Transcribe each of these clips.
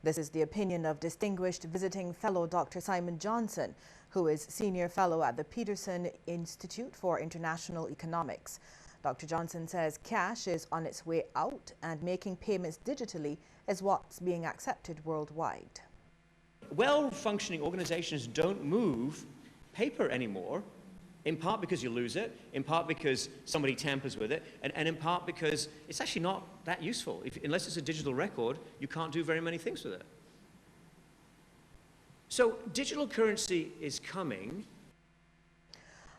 This is the opinion of distinguished visiting fellow Dr. Simon Johnson, who is senior fellow at the Peterson Institute for International Economics. Dr. Johnson says cash is on its way out and making payments digitally is what's being accepted worldwide. Well-functioning organizations don't move paper anymore, in part because you lose it, in part because somebody tampers with it, and in part because it's actually not that useful. Unless it's a digital record, you can't do very many things with it. So digital currency is coming.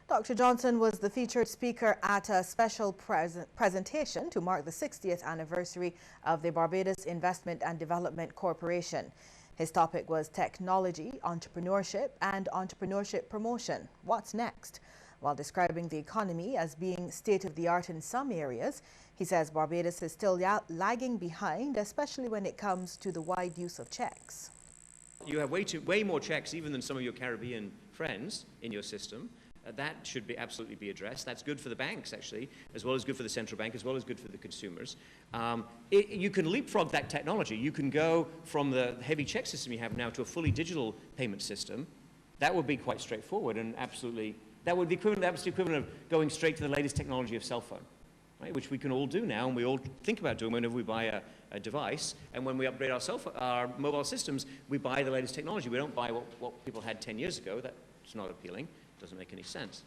Dr. Johnson was the featured speaker at a special presentation to mark the 60th anniversary of the Barbados Investment and Development Corporation. His topic was technology, entrepreneurship, and entrepreneurship promotion. What's next? While describing the economy as being state-of-the-art in some areas, he says Barbados is still lagging behind, especially when it comes to the wide use of checks. You have way more checks even than some of your Caribbean friends in your system. That should absolutely be addressed. That's good for the banks, actually, as well as good for the central bank, as well as good for the consumers. You can leapfrog that technology. You can go from the heavy check system you have now to a fully digital payment system. That would be quite straightforward and absolutely, that would be equivalent, the equivalent of going straight to the latest technology of cell phone, right? Which we can all do now, and we all think about doing whenever we buy a device. And when we upgrade our mobile systems, we buy the latest technology. We don't buy what people had 10 years ago. That's not appealing. Doesn't make any sense.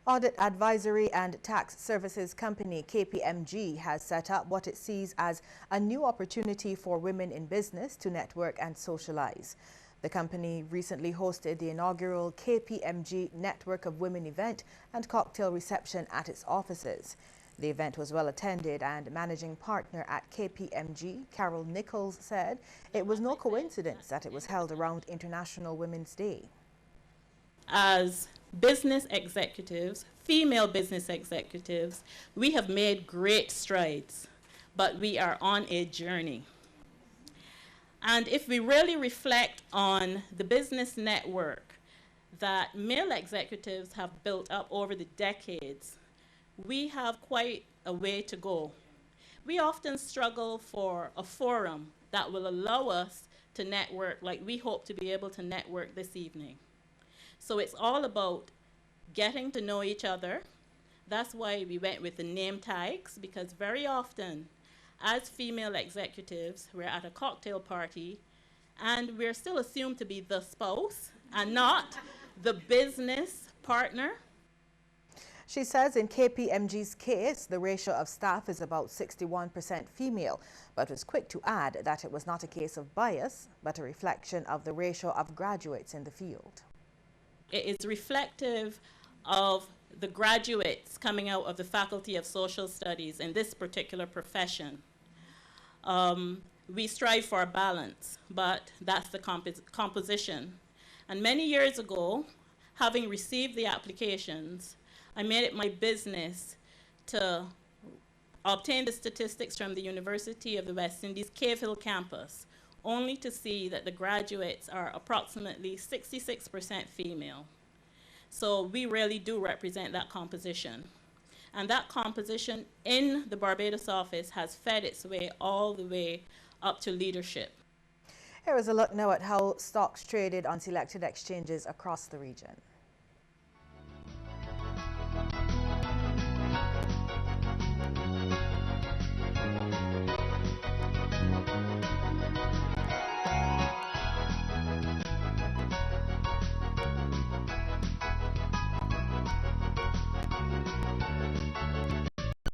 Audit advisory and tax services company KPMG has set up what it sees as a new opportunity for women in business to network and socialize. The company recently hosted the inaugural KPMG Network of Women event and cocktail reception at its offices. The event was well attended, and managing partner at KPMG, Carol Nichols, said it was no coincidence that it was held around International Women's Day. As business executives, female business executives, we have made great strides, but we are on a journey. And if we really reflect on the business network that male executives have built up over the decades, we have quite a way to go. We often struggle for a forum that will allow us to network like we hope to be able to network this evening. So it's all about getting to know each other. That's why we went with the name tags, because very often, as female executives, we're at a cocktail party, and we're still assumed to be the spouse and not the business partner. She says in KPMG's case, the ratio of staff is about 61% female, but was quick to add that it was not a case of bias, but a reflection of the ratio of graduates in the field. It is reflective of the graduates coming out of the Faculty of Social Studies in this particular profession. We strive for a balance, but that's the composition. And many years ago, having received the applications, I made it my business to obtain the statistics from the University of the West Indies Cave Hill campus, only to see that the graduates are approximately 66% female. So we really do represent that composition. And that composition in the Barbados office has fed its way all the way up to leadership. Here is a look now at how stocks traded on selected exchanges across the region.